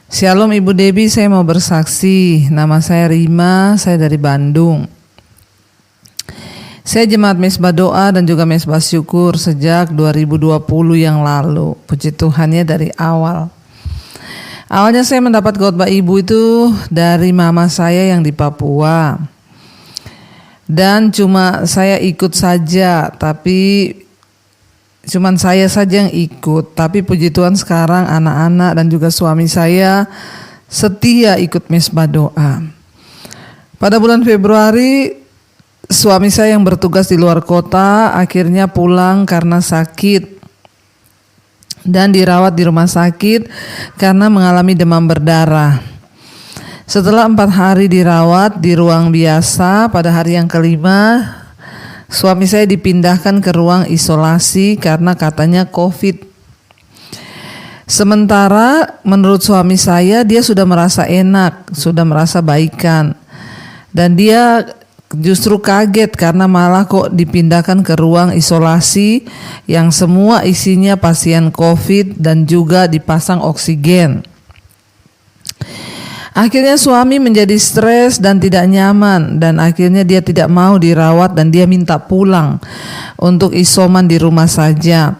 Shalom Ibu Debbie, saya mau bersaksi. Nama saya Rima, saya dari Bandung. Saya jemaat Mesbah Doa dan juga Mesbah Syukur sejak 2020 yang lalu. Puji Tuhan ya, dari awal. Awalnya saya mendapat khotbah Ibu itu dari mama saya yang di Papua. Dan cuma saya ikut saja, tapi cuman saya saja yang ikut. Tapi puji Tuhan sekarang anak-anak dan juga suami saya setia ikut Mesbah Doa. Pada bulan Februari, suami saya yang bertugas di luar kota akhirnya pulang karena sakit dan dirawat di rumah sakit karena mengalami demam berdarah. Setelah 4 hari dirawat di ruang biasa, pada hari yang kelima suami saya dipindahkan ke ruang isolasi karena katanya COVID. Sementara menurut suami saya, dia sudah merasa enak, sudah merasa baikan. Dan dia justru kaget karena malah kok dipindahkan ke ruang isolasi yang semua isinya pasien COVID dan juga dipasang oksigen. Akhirnya suami menjadi stres dan tidak nyaman, dan akhirnya dia tidak mau dirawat dan dia minta pulang untuk isoman di rumah saja.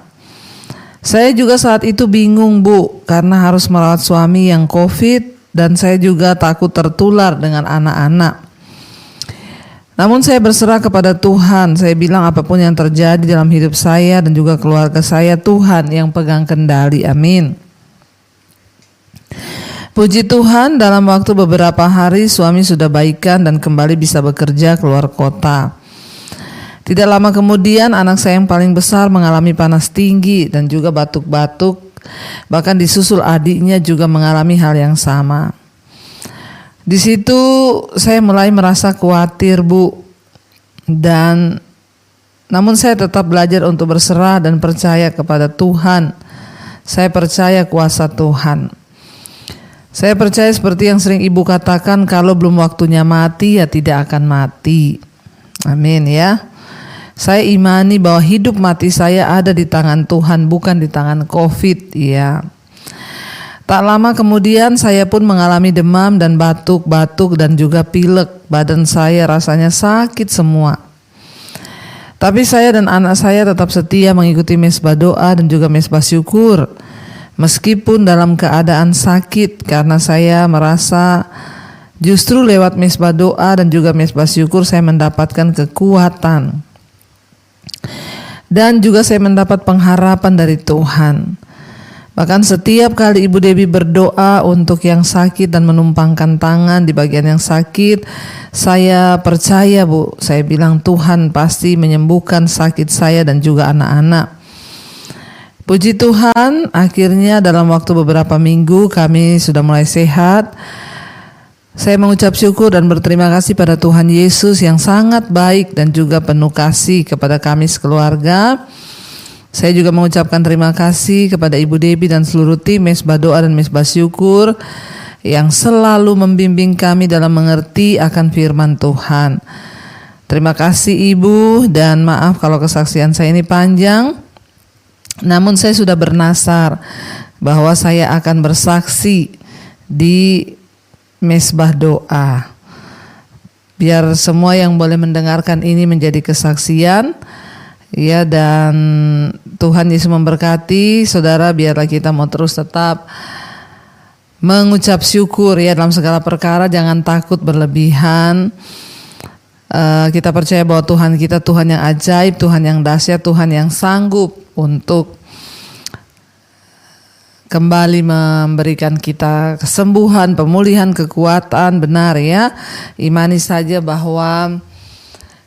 Saya juga saat itu bingung, Bu, karena harus merawat suami yang COVID dan saya juga takut tertular dengan anak-anak. Namun saya berserah kepada Tuhan. Saya bilang apapun yang terjadi dalam hidup saya dan juga keluarga saya, Tuhan yang pegang kendali. Amin. Puji Tuhan, dalam waktu beberapa hari suami sudah baikan dan kembali bisa bekerja keluar kota. Tidak lama kemudian anak saya yang paling besar mengalami panas tinggi dan juga batuk-batuk. Bahkan disusul adiknya juga mengalami hal yang sama. Di situ saya mulai merasa khawatir, Bu. Namun saya tetap belajar untuk berserah dan percaya kepada Tuhan. Saya percaya kuasa Tuhan. Saya percaya seperti yang sering Ibu katakan, kalau belum waktunya mati ya tidak akan mati. Amin ya. Saya imani bahwa hidup mati saya ada di tangan Tuhan, bukan di tangan COVID ya. Tak lama kemudian saya pun mengalami demam dan batuk-batuk dan juga pilek. Badan saya rasanya sakit semua. Tapi saya dan anak saya tetap setia mengikuti Mesbah Doa dan juga Mesbah Syukur. Meskipun dalam keadaan sakit, karena saya merasa justru lewat Mesbah Doa dan juga Mesbah Syukur saya mendapatkan kekuatan. Dan juga saya mendapat pengharapan dari Tuhan. Bahkan setiap kali Ibu Debbie berdoa untuk yang sakit dan menumpangkan tangan di bagian yang sakit, saya percaya, Bu, saya bilang Tuhan pasti menyembuhkan sakit saya dan juga anak-anak. Puji Tuhan, akhirnya dalam waktu beberapa minggu kami sudah mulai sehat. Saya mengucap syukur dan berterima kasih pada Tuhan Yesus yang sangat baik dan juga penuh kasih kepada kami sekeluarga. Saya juga mengucapkan terima kasih kepada Ibu Debbie dan seluruh tim Mesbah Doa dan Mesbah Syukur yang selalu membimbing kami dalam mengerti akan firman Tuhan. Terima kasih Ibu, dan maaf kalau kesaksian saya ini panjang. Namun saya sudah bernasar bahwa saya akan bersaksi di Mesbah Doa. Biar semua yang boleh mendengarkan ini menjadi kesaksian. Ya, dan Tuhan Yesus memberkati saudara. Biarlah kita mau terus tetap mengucap syukur ya dalam segala perkara. Jangan takut berlebihan. Kita percaya bahwa Tuhan kita Tuhan yang ajaib, Tuhan yang dahsyat, Tuhan yang sanggup untuk kembali memberikan kita kesembuhan, pemulihan, kekuatan. Benar ya, imani saja bahwa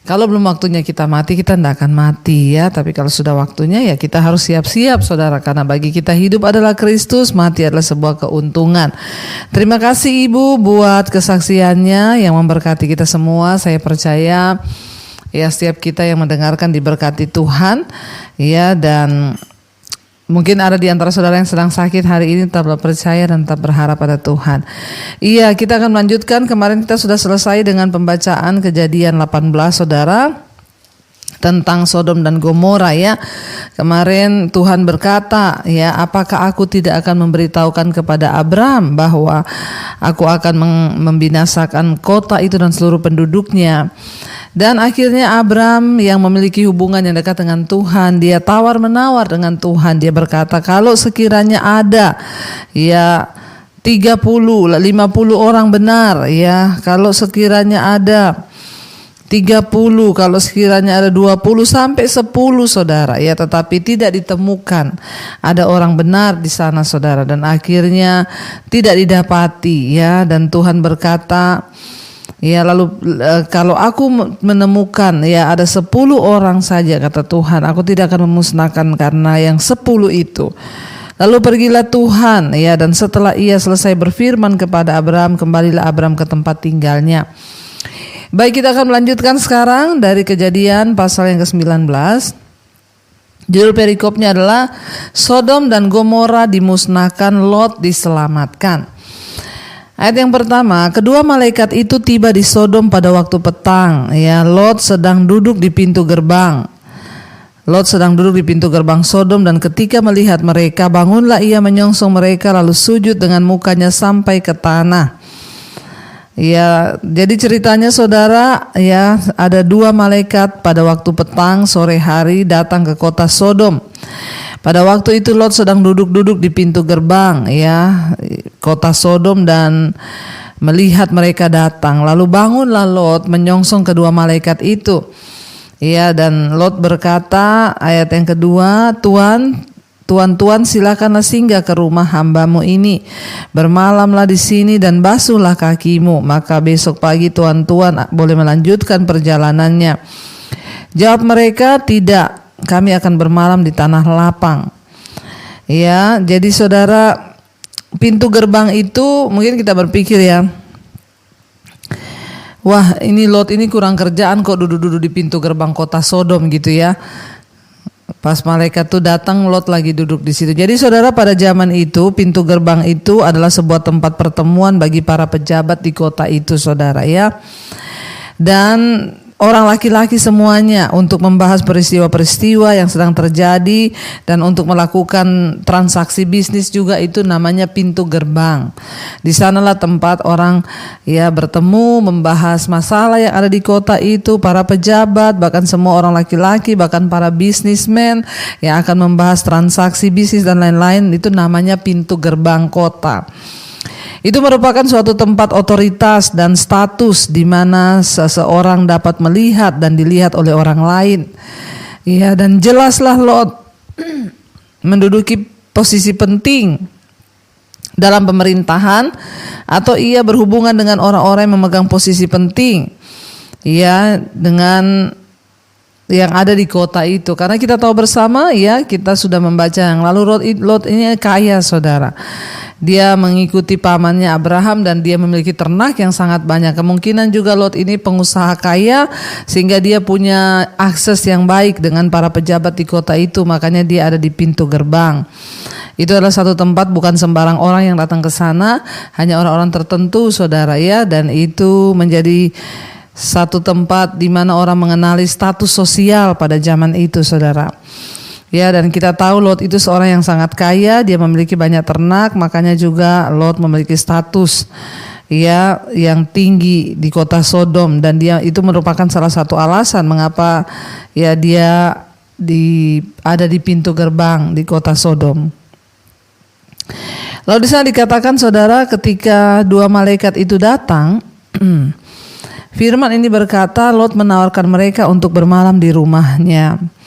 kalau belum waktunya kita mati, kita tidak akan mati ya. Tapi kalau sudah waktunya ya kita harus siap-siap saudara. Karena bagi kita hidup adalah Kristus, mati adalah sebuah keuntungan. Terima kasih Ibu buat kesaksiannya yang memberkati kita semua. Saya percaya ya setiap kita yang mendengarkan diberkati Tuhan ya. Dan mungkin ada di antara saudara yang sedang sakit hari ini, tetaplah percaya dan tetap berharap pada Tuhan. Iya, kita akan melanjutkan. Kemarin kita sudah selesai dengan pembacaan Kejadian 18, saudara. tentang Sodom dan Gomora ya. Kemarin Tuhan berkata ya, apakah aku tidak akan memberitahukan kepada Abram bahwa aku akan membinasakan kota itu dan seluruh penduduknya. Dan akhirnya Abram yang memiliki hubungan yang dekat dengan Tuhan, dia tawar-menawar dengan Tuhan. Dia berkata, kalau sekiranya ada ya 30, 50 orang benar ya, kalau sekiranya ada 30, kalau sekiranya ada 20 sampai 10 saudara ya, tetapi tidak ditemukan ada orang benar di sana saudara, dan akhirnya tidak didapati ya. Dan Tuhan berkata ya, lalu kalau aku menemukan ya ada 10 orang saja, kata Tuhan, aku tidak akan memusnahkan karena yang 10 itu. Lalu pergilah Tuhan ya, dan setelah ia selesai berfirman kepada Abram, kembalilah Abram ke tempat tinggalnya. Baik, kita akan melanjutkan sekarang dari Kejadian pasal yang ke-19. Judul perikopnya adalah Sodom dan Gomora dimusnahkan, Lot diselamatkan. Ayat yang pertama, kedua malaikat itu tiba di Sodom pada waktu petang. Ya, Lot sedang duduk di pintu gerbang. Lot sedang duduk di pintu gerbang Sodom, dan ketika melihat mereka, bangunlah ia menyongsong mereka lalu sujud dengan mukanya sampai ke tanah. Ya, jadi ceritanya saudara ya, ada dua malaikat pada waktu petang sore hari datang ke kota Sodom. Pada waktu itu Lot sedang duduk-duduk di pintu gerbang ya kota Sodom dan melihat mereka datang. Lalu bangunlah Lot menyongsong kedua malaikat itu. Ya, dan Lot berkata, ayat yang kedua, Tuan, silakanlah singgah ke rumah hambamu ini. Bermalamlah di sini dan basuhlah kakimu. Maka besok pagi tuan boleh melanjutkan perjalanannya. Jawab mereka, tidak, kami akan bermalam di tanah lapang. Ya, jadi saudara, pintu gerbang itu mungkin kita berpikir ya, wah ini Lot ini kurang kerjaan kok duduk-duduk di pintu gerbang kota Sodom gitu ya. Pas malaikat tuh datang, Lot lagi duduk di situ. Jadi saudara, pada zaman itu pintu gerbang itu adalah sebuah tempat pertemuan bagi para pejabat di kota itu saudara ya. Dan orang laki-laki semuanya untuk membahas peristiwa-peristiwa yang sedang terjadi dan untuk melakukan transaksi bisnis juga, itu namanya pintu gerbang. Di sanalah tempat orang ya bertemu, membahas masalah yang ada di kota itu, para pejabat, bahkan semua orang laki-laki, bahkan para bisnismen yang akan membahas transaksi bisnis dan lain-lain, itu namanya pintu gerbang kota. Itu merupakan suatu tempat otoritas dan status di mana seseorang dapat melihat dan dilihat oleh orang lain. Ya, dan jelaslah Lot menduduki posisi penting dalam pemerintahan atau ia berhubungan dengan orang-orang yang memegang posisi penting. Ya, dengan yang ada di kota itu. Karena kita tahu bersama ya, kita sudah membaca yang lalu, Lot ini kaya saudara. Dia mengikuti pamannya Abraham dan dia memiliki ternak yang sangat banyak. Kemungkinan juga Lot ini pengusaha kaya sehingga dia punya akses yang baik dengan para pejabat di kota itu. Makanya dia ada di pintu gerbang. Itu adalah satu tempat bukan sembarang orang yang datang ke sana, hanya orang-orang tertentu saudara ya. Dan itu menjadi satu tempat di mana orang mengenali status sosial pada zaman itu saudara. Ya, dan kita tahu Lot itu seorang yang sangat kaya, dia memiliki banyak ternak, makanya juga Lot memiliki status ya yang tinggi di kota Sodom, dan dia itu merupakan salah satu alasan mengapa ya dia ada di pintu gerbang di kota Sodom. Lalu di sana dikatakan saudara, ketika dua malaikat itu datang, firman ini berkata, Lot menawarkan mereka untuk bermalam di rumahnya.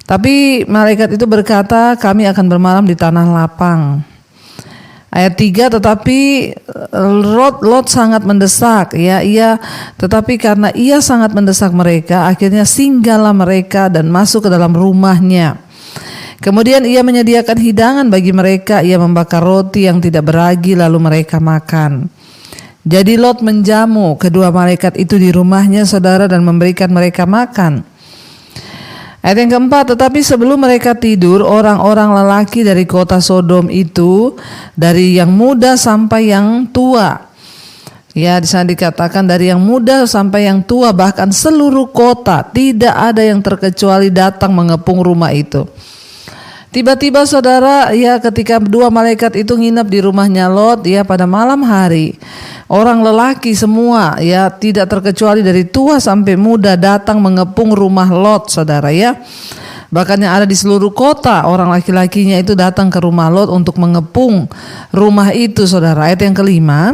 Tapi malaikat itu berkata, kami akan bermalam di tanah lapang. Ayat 3, tetapi Lot sangat mendesak ya, tetapi karena ia sangat mendesak mereka, akhirnya singgahlah mereka dan masuk ke dalam rumahnya. Kemudian ia menyediakan hidangan bagi mereka, ia membakar roti yang tidak beragi lalu mereka makan. Jadi Lot menjamu kedua malaikat itu di rumahnya saudara dan memberikan mereka makan. Ayat yang keempat, tetapi sebelum mereka tidur, orang-orang lelaki dari kota Sodom itu, dari yang muda sampai yang tua, Ya, di sana dikatakan dari yang muda sampai yang tua, bahkan seluruh kota tidak ada yang terkecuali datang mengepung rumah itu. Tiba-tiba saudara, ya ketika dua malaikat itu nginap di rumahnya Lot, ya pada malam hari, orang lelaki semua, ya tidak terkecuali dari tua sampai muda datang mengepung rumah Lot, saudara ya. Bahkan yang ada di seluruh kota, orang laki-lakinya itu datang ke rumah Lot untuk mengepung rumah itu, saudara. Ayat yang kelima.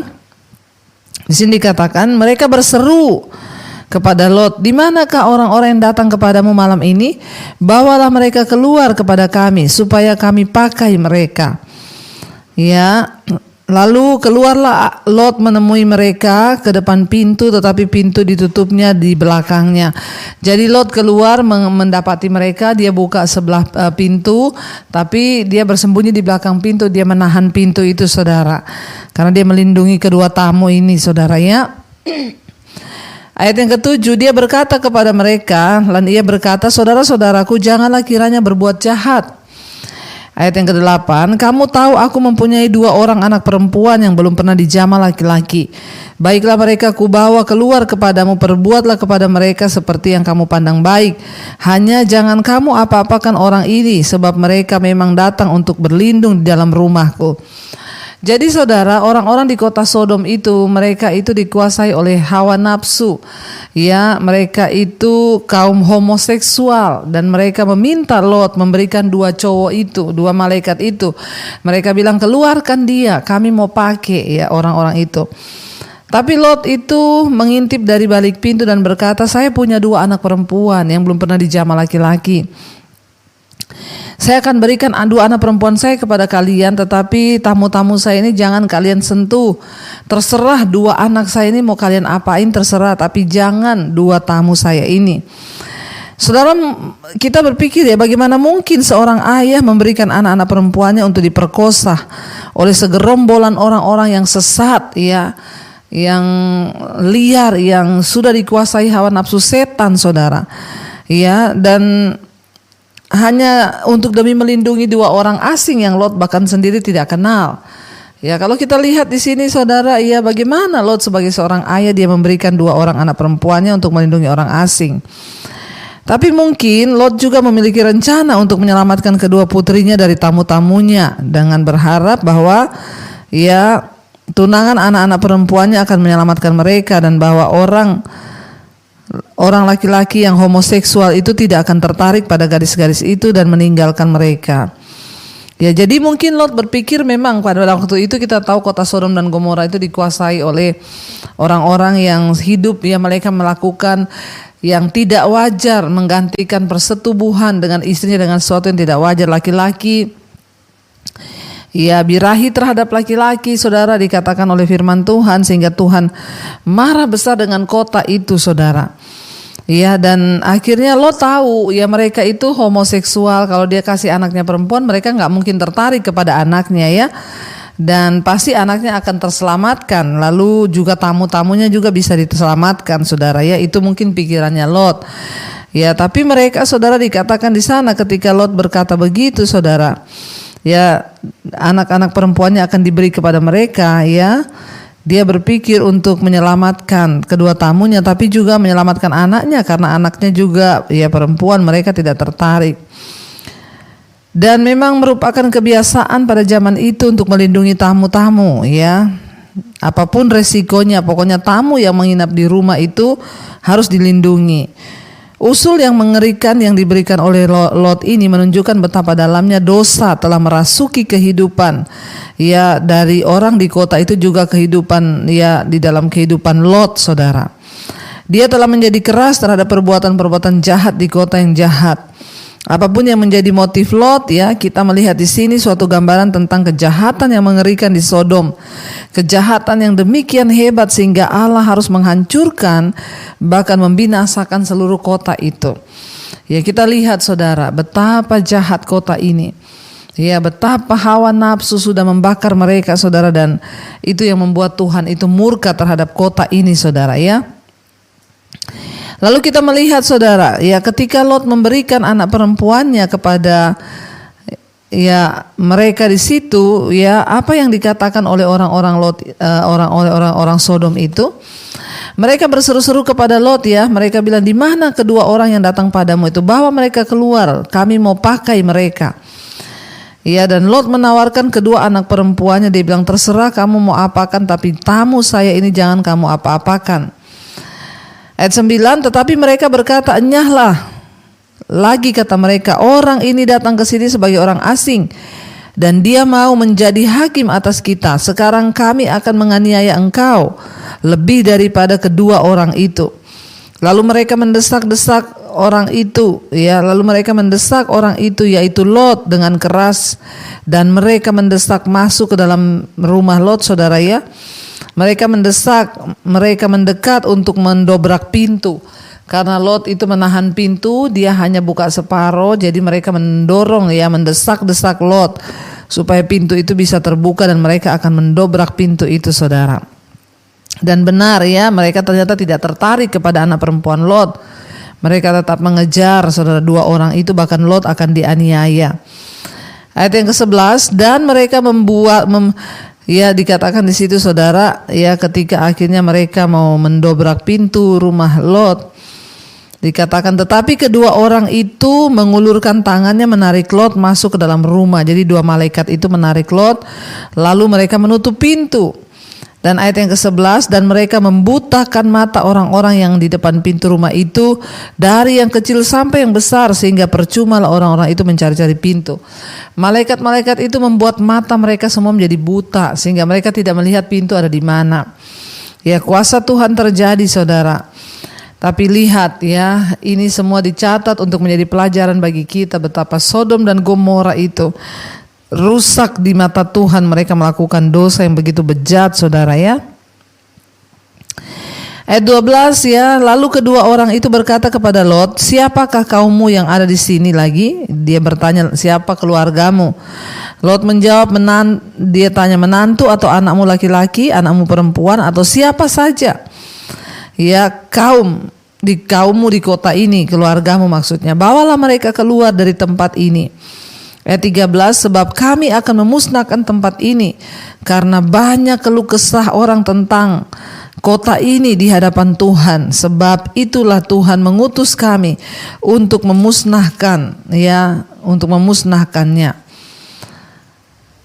Di sini dikatakan mereka berseru kepada Lot, "Di manakah orang-orang yang datang kepadamu malam ini? Bawalah mereka keluar kepada kami supaya kami pakai mereka." Ya, lalu keluarlah Lot menemui mereka ke depan pintu, tetapi pintu ditutupnya di belakangnya. Jadi Lot keluar mendapati mereka, dia buka sebelah pintu, tapi dia bersembunyi di belakang pintu, dia menahan pintu itu, saudara. Karena dia melindungi kedua tamu ini, saudara ya. Ayat yang ketujuh, dia berkata kepada mereka, dan ia berkata, "Saudara-saudaraku, janganlah kiranya berbuat jahat." Ayat yang ke-8, "Kamu tahu aku mempunyai 2 orang anak perempuan yang belum pernah dijamah laki-laki. Baiklah mereka kubawa keluar kepadamu, perbuatlah kepada mereka seperti yang kamu pandang baik. Hanya jangan kamu apa-apakan orang ini, sebab mereka memang datang untuk berlindung di dalam rumahku." Jadi saudara, orang-orang di kota Sodom itu, mereka itu dikuasai oleh hawa nafsu. Ya, mereka itu kaum homoseksual dan mereka meminta Lot memberikan 2 cowok itu, 2 malaikat itu. Mereka bilang, "Keluarkan dia, kami mau pakai," ya orang-orang itu. Tapi Lot itu mengintip dari balik pintu dan berkata, "Saya punya 2 anak perempuan yang belum pernah dijamah laki-laki. Saya akan berikan 2 anak perempuan saya kepada kalian, tetapi tamu-tamu saya ini jangan kalian sentuh. Terserah 2 anak saya ini mau kalian apain, terserah, tapi jangan 2 tamu saya ini." Saudara, kita berpikir ya, bagaimana mungkin seorang ayah memberikan anak-anak perempuannya untuk diperkosa oleh segerombolan orang-orang yang sesat, ya, yang liar, yang sudah dikuasai hawa nafsu setan, saudara. Ya, dan hanya untuk demi melindungi 2 orang asing yang Lot bahkan sendiri tidak kenal. Ya, kalau kita lihat di sini, saudara, ya bagaimana Lot sebagai seorang ayah, dia memberikan 2 orang anak perempuannya untuk melindungi orang asing. Tapi mungkin Lot juga memiliki rencana untuk menyelamatkan kedua putrinya dari tamu-tamunya dengan berharap bahwa ya tunangan anak-anak perempuannya akan menyelamatkan mereka, dan bahwa orang laki-laki yang homoseksual itu tidak akan tertarik pada gadis-gadis itu dan meninggalkan mereka. Ya, jadi mungkin Lot berpikir memang pada waktu itu kita tahu kota Sodom dan Gomora itu dikuasai oleh orang-orang yang hidup, ya mereka melakukan yang tidak wajar, menggantikan persetubuhan dengan istrinya dengan sesuatu yang tidak wajar. Laki-laki ya birahi terhadap laki-laki, saudara, dikatakan oleh firman Tuhan, sehingga Tuhan marah besar dengan kota itu, saudara. Ya, dan akhirnya lo tahu ya mereka itu homoseksual. Kalau dia kasih anaknya perempuan, mereka nggak mungkin tertarik kepada anaknya, ya. Dan pasti anaknya akan terselamatkan. Lalu juga tamu-tamunya juga bisa diselamatkan, saudara, ya. Itu mungkin pikirannya Lot. Ya, tapi mereka, saudara, dikatakan di sana ketika Lot berkata begitu, saudara, ya anak-anak perempuannya akan diberi kepada mereka, ya. Dia berpikir untuk menyelamatkan kedua tamunya, tapi juga menyelamatkan anaknya, karena anaknya juga ya perempuan, mereka tidak tertarik. Dan memang merupakan kebiasaan pada zaman itu untuk melindungi tamu-tamu, ya. Apapun resikonya, pokoknya tamu yang menginap di rumah itu harus dilindungi. Usul yang mengerikan yang diberikan oleh Lot ini menunjukkan betapa dalamnya dosa telah merasuki kehidupan, ya, dari orang di kota itu, juga kehidupan, ya, di dalam kehidupan Lot, saudara. Dia telah menjadi keras terhadap perbuatan-perbuatan jahat di kota yang jahat. Apapun yang menjadi motif Lot, ya, kita melihat di sini suatu gambaran tentang kejahatan yang mengerikan di Sodom. Kejahatan yang demikian hebat sehingga Allah harus menghancurkan, bahkan membinasakan seluruh kota itu. Ya, kita lihat, saudara, betapa jahat kota ini. Ya, betapa hawa nafsu sudah membakar mereka, saudara, dan itu yang membuat Tuhan itu murka terhadap kota ini, saudara, ya. Lalu kita melihat, saudara, ya ketika Lot memberikan anak perempuannya kepada ya mereka di situ, ya apa yang dikatakan oleh orang-orang Lot, orang-orang Sodom itu, mereka berseru-seru kepada Lot, ya mereka bilang, di mana kedua orang yang datang padamu itu, bawa mereka keluar, kami mau pakai mereka. Ya, dan Lot menawarkan kedua anak perempuannya, dia bilang, terserah kamu mau apakan, tapi tamu saya ini jangan kamu apa-apakan. Ayat 9, tetapi mereka berkata, enyahlah. Lagi kata mereka, orang ini datang ke sini sebagai orang asing dan dia mau menjadi hakim atas kita. Sekarang kami akan menganiaya engkau lebih daripada kedua orang itu. Lalu mereka mendesak-desak orang itu, ya, yaitu Lot dengan keras, dan mereka mendesak masuk ke dalam rumah Lot, saudara, ya. Mereka mendekat untuk mendobrak pintu. Karena Lot itu menahan pintu, dia hanya buka separuh, jadi mereka mendorong, ya, mendesak-desak Lot supaya pintu itu bisa terbuka dan mereka akan mendobrak pintu itu, saudara. Dan benar, ya, mereka ternyata tidak tertarik kepada anak perempuan Lot. Mereka tetap mengejar, saudara, dua orang itu, bahkan Lot akan dianiaya. Ayat yang ke-11, dan mereka ya dikatakan di situ, saudara, ya ketika akhirnya mereka mau mendobrak pintu rumah Lot, dikatakan tetapi kedua orang itu mengulurkan tangannya menarik Lot masuk ke dalam rumah. Jadi dua malaikat itu menarik Lot, lalu mereka menutup pintu. Dan ayat yang ke-11, dan mereka membutakan mata orang-orang yang di depan pintu rumah itu, dari yang kecil sampai yang besar, sehingga percuma lah orang-orang itu mencari-cari pintu. Malaikat-malaikat itu membuat mata mereka semua menjadi buta, sehingga mereka tidak melihat pintu ada di mana. Ya, kuasa Tuhan terjadi, saudara. Tapi lihat, ya, ini semua dicatat untuk menjadi pelajaran bagi kita betapa Sodom dan Gomora itu rusak di mata Tuhan. Mereka melakukan dosa yang begitu bejat, saudara, ya. Ayat 12, ya, lalu kedua orang itu berkata kepada Lot, siapakah kaummu yang ada di sini lagi? Dia bertanya, siapa keluargamu? Lot menjawab, dia tanya, menantu atau anakmu laki-laki, anakmu perempuan, atau siapa saja? Ya, kaummu di kota ini, keluargamu maksudnya, bawalah mereka keluar dari tempat ini. Ayat 13, sebab kami akan memusnahkan tempat ini karena banyak keluh kesah orang tentang kota ini di hadapan Tuhan. Sebab itulah Tuhan mengutus kami untuk memusnahkan, ya, untuk memusnahkannya.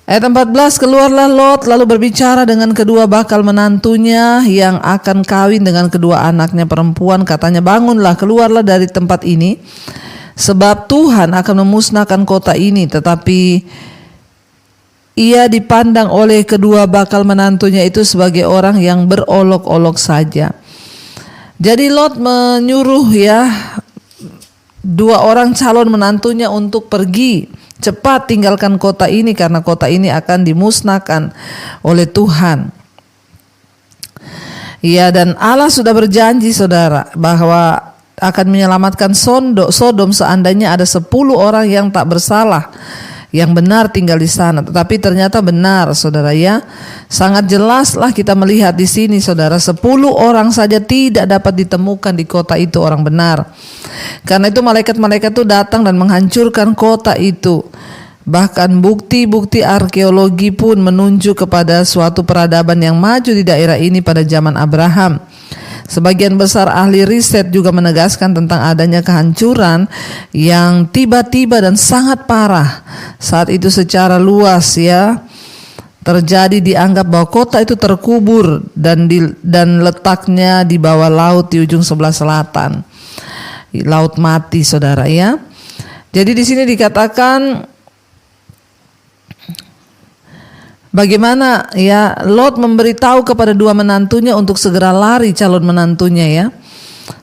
Ayat 14, keluarlah Lot lalu berbicara dengan kedua bakal menantunya yang akan kawin dengan kedua anaknya perempuan. Katanya, bangunlah, keluarlah dari tempat ini, sebab Tuhan akan memusnahkan kota ini. Tetapi ia dipandang oleh kedua bakal menantunya itu sebagai orang yang berolok-olok saja. Jadi Lot menyuruh, ya, dua orang calon menantunya untuk pergi, cepat tinggalkan kota ini karena kota ini akan dimusnahkan oleh Tuhan. Ya, dan Allah sudah berjanji, saudara, bahwa akan menyelamatkan Sodom seandainya ada 10 orang yang tak bersalah, yang benar tinggal di sana. Tetapi ternyata benar, saudara, ya. Sangat jelaslah kita melihat di sini, saudara, 10 orang saja tidak dapat ditemukan di kota itu orang benar. Karena itu malaikat-malaikat itu datang dan menghancurkan kota itu. Bahkan bukti-bukti arkeologi pun menunjuk kepada suatu peradaban yang maju di daerah ini pada zaman Abraham. Sebagian besar ahli riset juga menegaskan tentang adanya kehancuran yang tiba-tiba dan sangat parah. Saat itu secara luas, ya, terjadi, dianggap bahwa kota itu terkubur dan letaknya di bawah laut di ujung sebelah selatan. Laut mati, saudara, ya. Jadi di sini dikatakan bagaimana, ya, Lot memberitahu kepada dua menantunya untuk segera lari, calon menantunya, ya.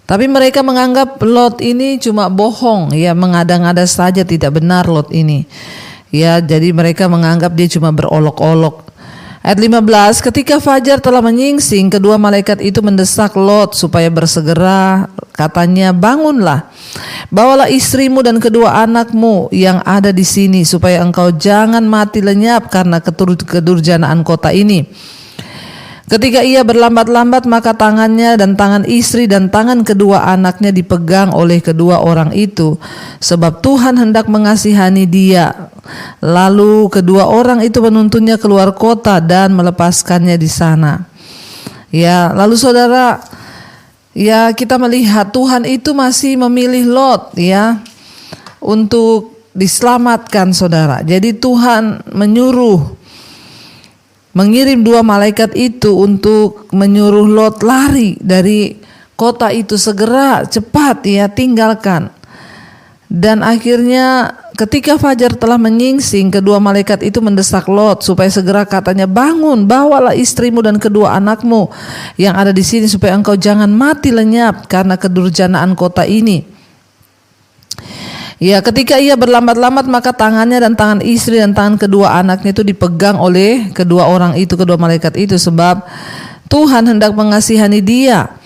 Tapi mereka menganggap Lot ini cuma bohong, ya, mengada-ngada saja, tidak benar Lot ini. Ya, jadi mereka menganggap dia cuma berolok-olok. Ayat 15, ketika fajar telah menyingsing, kedua malaikat itu mendesak Lot supaya bersegera. Katanya, bangunlah, bawalah istrimu dan kedua anakmu yang ada di sini, supaya engkau jangan mati lenyap karena kedurjanaan kota ini. Ketika ia berlambat-lambat, maka tangannya dan tangan istri dan tangan kedua anaknya dipegang oleh kedua orang itu, sebab Tuhan hendak mengasihani dia. Lalu kedua orang itu menuntunnya keluar kota dan melepaskannya di sana. Ya, lalu saudara, ya kita melihat Tuhan itu masih memilih Lot ya untuk diselamatkan, saudara. Jadi Tuhan mengirim dua malaikat itu untuk menyuruh Lot lari dari kota itu, segera cepat ya tinggalkan. Dan akhirnya ketika fajar telah menyingsing, kedua malaikat itu mendesak Lot supaya segera, katanya, bangun, bawalah istrimu dan kedua anakmu yang ada di sini supaya engkau jangan mati lenyap karena kedurjanaan kota ini. Ya, ketika ia berlambat-lambat, maka tangannya dan tangan istri dan tangan kedua anaknya itu dipegang oleh kedua orang itu, kedua malaikat itu, sebab Tuhan hendak mengasihani dia.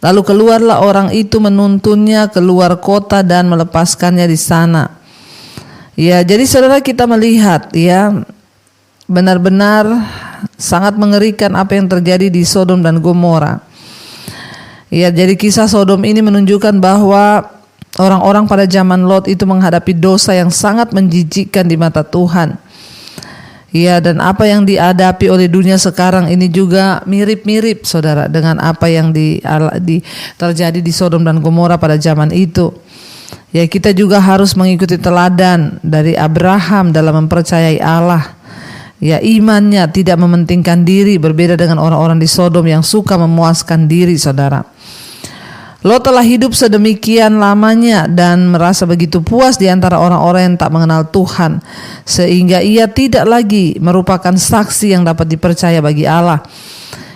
Lalu keluarlah orang itu menuntunnya keluar kota dan melepaskannya di sana. Ya, jadi saudara, kita melihat ya benar-benar sangat mengerikan apa yang terjadi di Sodom dan Gomora. Ya, jadi kisah Sodom ini menunjukkan bahwa orang-orang pada zaman Lot itu menghadapi dosa yang sangat menjijikkan di mata Tuhan. Ya, dan apa yang dihadapi oleh dunia sekarang ini juga mirip-mirip, saudara, dengan apa yang terjadi di Sodom dan Gomora pada zaman itu. Ya, kita juga harus mengikuti teladan dari Abraham dalam mempercayai Allah. Ya, imannya tidak mementingkan diri, berbeda dengan orang-orang di Sodom yang suka memuaskan diri, saudara. Lot telah hidup sedemikian lamanya dan merasa begitu puas di antara orang-orang yang tak mengenal Tuhan, sehingga ia tidak lagi merupakan saksi yang dapat dipercaya bagi Allah.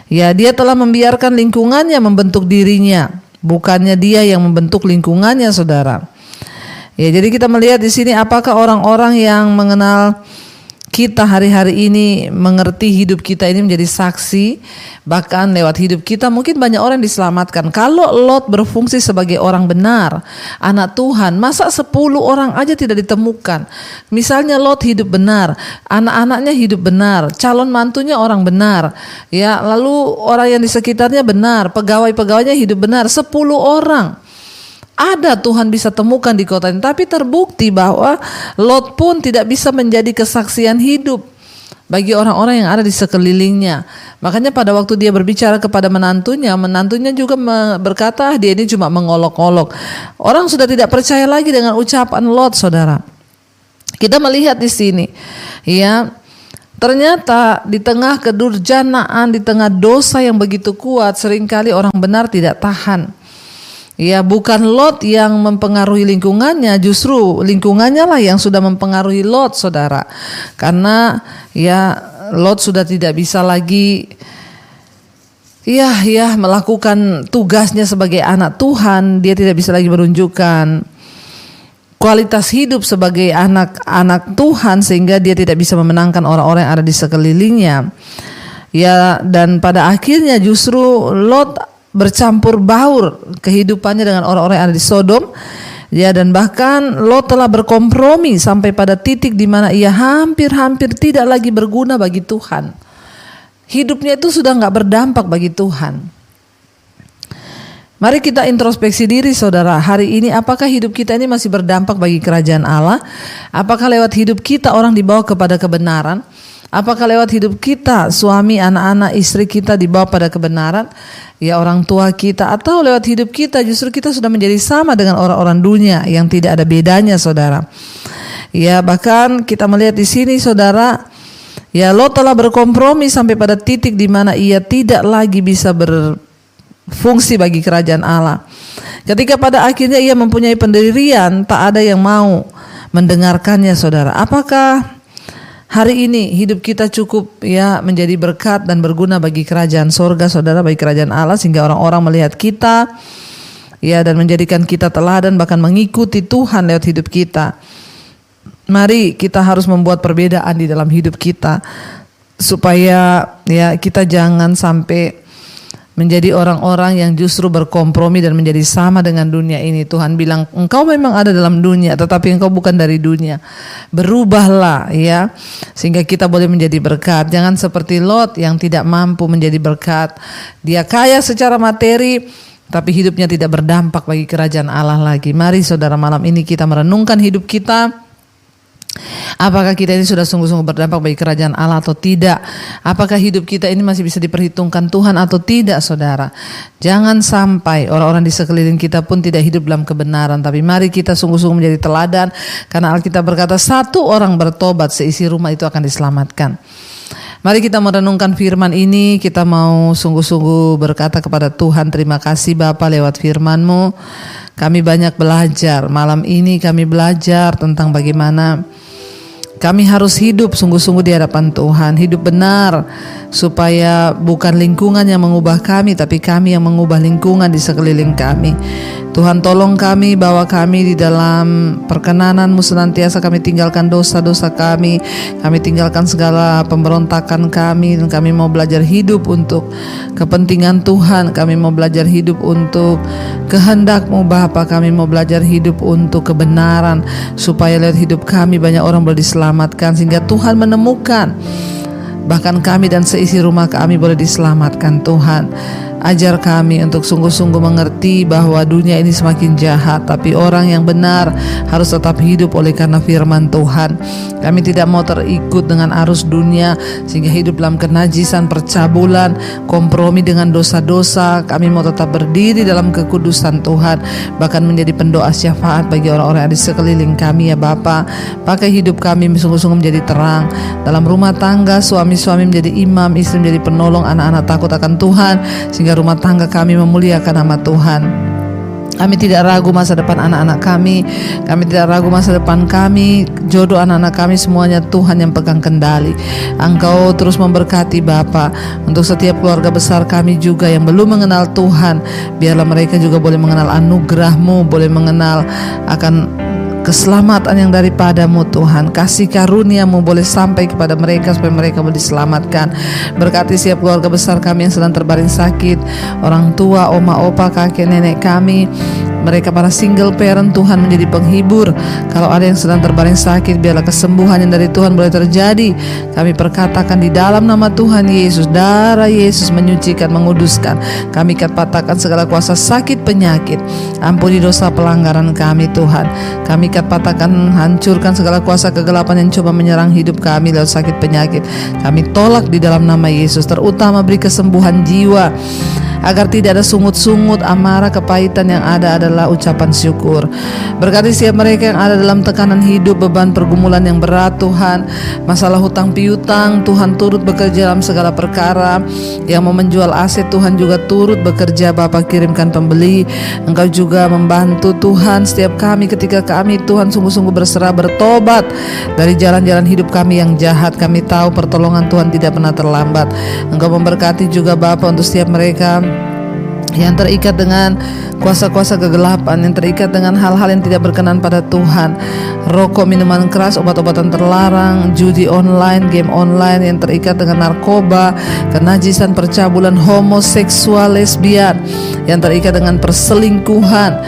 Ya, dia telah membiarkan lingkungannya membentuk dirinya, bukannya dia yang membentuk lingkungannya, saudara. Ya, jadi kita melihat di sini apakah orang-orang yang mengenal kita hari-hari ini mengerti hidup kita ini menjadi saksi, bahkan lewat hidup kita mungkin banyak orang diselamatkan. Kalau Lot berfungsi sebagai orang benar, anak Tuhan, masa 10 orang aja tidak ditemukan? Misalnya Lot hidup benar, anak-anaknya hidup benar, calon mantunya orang benar, ya, lalu orang yang di sekitarnya benar, pegawai-pegawainya hidup benar, 10 orang. Ada Tuhan bisa temukan di kota ini, tapi terbukti bahwa Lot pun tidak bisa menjadi kesaksian hidup bagi orang-orang yang ada di sekelilingnya. Makanya pada waktu dia berbicara kepada menantunya juga berkata dia ini cuma mengolok-olok. Orang sudah tidak percaya lagi dengan ucapan Lot, saudara. Kita melihat di sini, ya, ternyata di tengah kedurjanaan, di tengah dosa yang begitu kuat, seringkali orang benar tidak tahan. Ya, bukan Lot yang mempengaruhi lingkungannya, justru lingkungannya lah yang sudah mempengaruhi Lot, saudara. Karena ya Lot sudah tidak bisa lagi melakukan tugasnya sebagai anak Tuhan. Dia tidak bisa lagi menunjukkan kualitas hidup sebagai anak Tuhan, sehingga dia tidak bisa memenangkan orang-orang yang ada di sekelilingnya. Ya, dan pada akhirnya justru Lot bercampur baur kehidupannya dengan orang-orang yang ada di Sodom. Ya, dan bahkan Lot telah berkompromi sampai pada titik di mana ia hampir-hampir tidak lagi berguna bagi Tuhan. Hidupnya itu sudah nggak berdampak bagi Tuhan. Mari kita introspeksi diri, saudara. Hari ini apakah hidup kita ini masih berdampak bagi kerajaan Allah? Apakah lewat hidup kita orang dibawa kepada kebenaran? Apakah lewat hidup kita, suami, anak-anak, istri kita dibawa pada kebenaran? Ya, orang tua kita, atau lewat hidup kita justru kita sudah menjadi sama dengan orang-orang dunia yang tidak ada bedanya, saudara. Ya, bahkan kita melihat di sini, saudara, ya, Lot telah berkompromi sampai pada titik di mana ia tidak lagi bisa berfungsi bagi kerajaan Allah. Ketika pada akhirnya ia mempunyai pendirian, tak ada yang mau mendengarkannya, saudara. Apakah hari ini hidup kita cukup ya menjadi berkat dan berguna bagi kerajaan sorga, saudara, bagi kerajaan Allah, sehingga orang-orang melihat kita ya dan menjadikan kita teladan, bahkan mengikuti Tuhan lewat hidup kita? Mari kita harus membuat perbedaan di dalam hidup kita supaya ya kita jangan sampai menjadi orang-orang yang justru berkompromi dan menjadi sama dengan dunia ini. Tuhan bilang, engkau memang ada dalam dunia, tetapi engkau bukan dari dunia. Berubahlah ya, sehingga kita boleh menjadi berkat. Jangan seperti Lot yang tidak mampu menjadi berkat. Dia kaya secara materi, tapi hidupnya tidak berdampak bagi kerajaan Allah lagi. Mari saudara, malam ini kita merenungkan hidup kita. Apakah kita ini sudah sungguh-sungguh berdampak bagi kerajaan Allah atau tidak? Apakah hidup kita ini masih bisa diperhitungkan Tuhan atau tidak, saudara? Jangan sampai orang-orang di sekeliling kita pun tidak hidup dalam kebenaran. Tapi mari kita sungguh-sungguh menjadi teladan. Karena Alkitab berkata, satu orang bertobat, seisi rumah itu akan diselamatkan. Mari kita merenungkan firman ini. Kita mau sungguh-sungguh berkata kepada Tuhan, terima kasih Bapa lewat firman-Mu. Kami banyak belajar. Malam ini kami belajar tentang bagaimana kami harus hidup sungguh-sungguh di hadapan Tuhan, hidup benar, supaya bukan lingkungan yang mengubah kami, tapi kami yang mengubah lingkungan di sekeliling kami. Tuhan tolong kami, bawa kami di dalam perkenanan-Mu senantiasa. Kami tinggalkan dosa-dosa kami tinggalkan segala pemberontakan kami, dan kami mau belajar hidup untuk kepentingan Tuhan. Kami mau belajar hidup untuk kehendak-Mu Bapa. Kami mau belajar hidup untuk kebenaran, supaya lewat hidup kami banyak orang boleh diselamatkan, sehingga Tuhan menemukan bahkan kami dan seisi rumah kami boleh diselamatkan. Tuhan, ajar kami untuk sungguh-sungguh mengerti bahwa dunia ini semakin jahat, tapi orang yang benar harus tetap hidup oleh karena firman Tuhan. Kami tidak mau terikut dengan arus dunia, sehingga hidup dalam kenajisan, percabulan, kompromi dengan dosa-dosa. Kami mau tetap berdiri dalam kekudusan Tuhan, bahkan menjadi pendoa syafaat bagi orang-orang yang di sekeliling kami ya Bapa. Pakai hidup kami sungguh-sungguh menjadi terang dalam rumah tangga, suami-suami menjadi imam, istri menjadi penolong, anak-anak takut akan Tuhan, sehingga rumah tangga kami memuliakan nama Tuhan. Kami tidak ragu masa depan anak-anak kami tidak ragu masa depan kami, jodoh anak-anak kami, semuanya Tuhan yang pegang kendali. Engkau terus memberkati Bapa. Untuk setiap keluarga besar kami juga yang belum mengenal Tuhan, biarlah mereka juga boleh mengenal anugerah-Mu, boleh mengenal akan keselamatan yang daripadamu Tuhan. Kasih karunia-Mu boleh sampai kepada mereka, supaya mereka boleh diselamatkan. Berkati setiap keluarga besar kami yang sedang terbaring sakit, orang tua, oma, opa, kakek, nenek kami, mereka para single parent, Tuhan menjadi penghibur. Kalau ada yang sedang terbaring sakit, biarlah kesembuhan yang dari Tuhan boleh terjadi. Kami perkatakan di dalam nama Tuhan Yesus, darah Yesus menyucikan, menguduskan. Kami patahkan segala kuasa sakit penyakit. Ampuni dosa pelanggaran kami Tuhan. Kami patahkan, hancurkan segala kuasa kegelapan yang coba menyerang hidup kami lewat sakit penyakit. Kami tolak di dalam nama Yesus. Terutama beri kesembuhan jiwa, agar tidak ada sungut-sungut, amarah, kepahitan. Yang ada adalah ucapan syukur. Berkati setiap mereka yang ada dalam tekanan hidup, beban pergumulan yang berat Tuhan, masalah hutang piutang, Tuhan turut bekerja dalam segala perkara. Yang mau menjual aset, Tuhan juga turut bekerja. Bapa, kirimkan pembeli. Engkau juga membantu Tuhan setiap kami ketika kami Tuhan sungguh-sungguh berserah, bertobat dari jalan-jalan hidup kami yang jahat. Kami tahu pertolongan Tuhan tidak pernah terlambat. Engkau memberkati juga Bapa untuk setiap mereka yang terikat dengan kuasa-kuasa kegelapan, yang terikat dengan hal-hal yang tidak berkenan pada Tuhan, rokok, minuman keras, obat-obatan terlarang, judi online, game online, yang terikat dengan narkoba, kenajisan, percabulan, homoseksual, lesbian, yang terikat dengan perselingkuhan,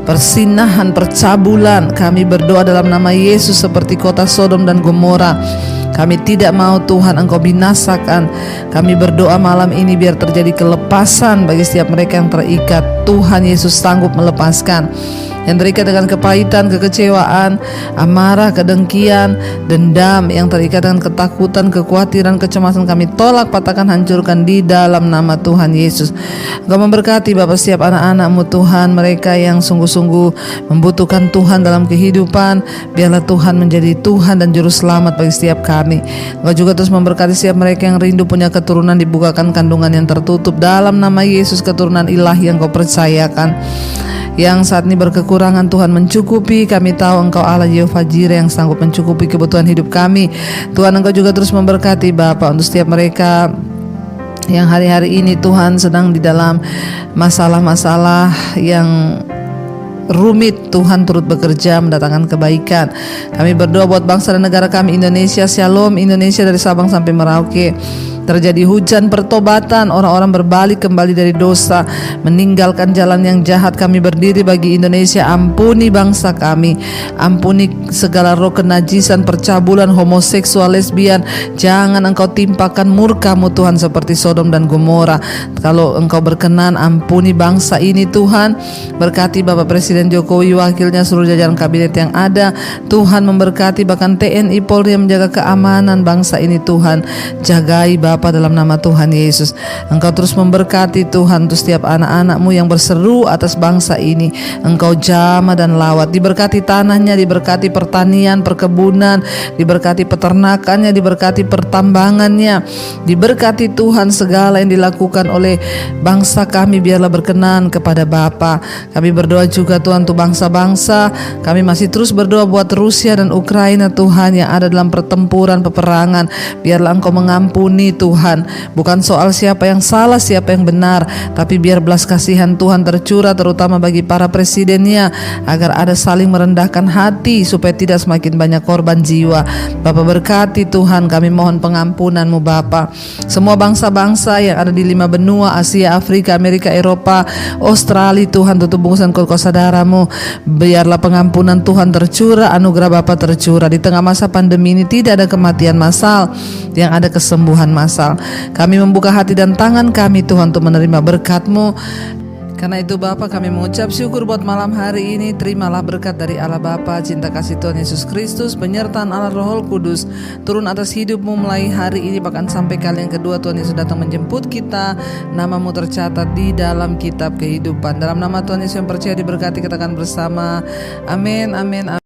persinahan, percabulan. Kami berdoa dalam nama Yesus seperti kota Sodom dan Gomora. Kami tidak mau Tuhan Engkau binasakan. Kami berdoa malam ini biar terjadi kelepasan bagi setiap mereka yang terikat. Tuhan Yesus sanggup melepaskan. Yang terikat dengan kepahitan, kekecewaan, amarah, kedengkian, dendam, yang terikat dengan ketakutan, kekhawatiran, kecemasan, kami tolak, patahkan, hancurkan di dalam nama Tuhan Yesus. Engkau memberkati Bapak setiap anak-anak-Mu Tuhan, mereka yang sungguh-sungguh membutuhkan Tuhan dalam kehidupan. Biarlah Tuhan menjadi Tuhan dan Juru Selamat bagi setiap kami. Engkau juga terus memberkati setiap mereka yang rindu punya keturunan, dibukakan kandungan yang tertutup dalam nama Yesus, keturunan ilahi yang Kau percayakan. Yang saat ini berkekurangan, Tuhan mencukupi. Kami tahu Engkau Allah Yehova Jireh yang sanggup mencukupi kebutuhan hidup kami. Tuhan, Engkau juga terus memberkati Bapa untuk setiap mereka yang hari-hari ini Tuhan sedang di dalam masalah-masalah yang rumit. Tuhan turut bekerja mendatangkan kebaikan. Kami berdoa buat bangsa dan negara kami Indonesia. Shalom Indonesia dari Sabang sampai Merauke. terjadi hujan pertobatan, orang-orang berbalik kembali dari dosa, meninggalkan jalan yang jahat. Kami berdiri bagi Indonesia, ampuni bangsa kami, ampuni segala roh kenajisan, percabulan, homoseksual, lesbian. Jangan Engkau timpakan murka-Mu Tuhan seperti Sodom dan Gomora. Kalau Engkau berkenan, ampuni bangsa ini Tuhan. Berkati Bapak Presiden Jokowi, wakilnya, seluruh jajaran kabinet yang ada. Tuhan memberkati bahkan TNI Polri yang menjaga keamanan bangsa ini Tuhan. Jagai Bapa dalam nama Tuhan Yesus. Engkau terus memberkati Tuhan untuk setiap anak-anak-Mu yang berseru atas bangsa ini. Engkau jamah dan lawat. Diberkati tanahnya, diberkati pertanian, perkebunan, diberkati peternakannya, diberkati pertambangannya. Diberkati Tuhan segala yang dilakukan oleh bangsa kami, biarlah berkenan kepada Bapa. Kami berdoa juga Tuhan untuk bangsa-bangsa. Kami masih terus berdoa buat Rusia dan Ukraina Tuhan yang ada dalam pertempuran peperangan. Biarlah Engkau mengampuni Tuhan. Bukan soal siapa yang salah, siapa yang benar, tapi biar belas kasihan Tuhan tercurah terutama bagi para presidennya, agar ada saling merendahkan hati supaya tidak semakin banyak korban jiwa. Bapa berkati Tuhan, kami mohon pengampunan-Mu Bapa. Semua bangsa-bangsa yang ada di 5 benua, Asia, Afrika, Amerika, Eropa, Australia Tuhan, tutup bungkusan kau saudara-Mu. Biarlah pengampunan Tuhan tercurah, anugerah Bapa tercurah. Di tengah masa pandemi ini tidak ada kematian massal, yang ada kesembuhan massal. Kami membuka hati dan tangan kami Tuhan untuk menerima berkat-Mu. Karena itu Bapa, kami mengucap syukur buat malam hari ini. Terimalah berkat dari Allah Bapa, cinta kasih Tuhan Yesus Kristus, penyertaan Allah Roh Kudus turun atas hidup-Mu mulai hari ini bahkan sampai kali yang kedua Tuhan Yesus datang menjemput kita. Nama-Mu tercatat di dalam kitab kehidupan. Dalam nama Tuhan Yesus yang percaya diberkati, katakan bersama amin, amin, amin.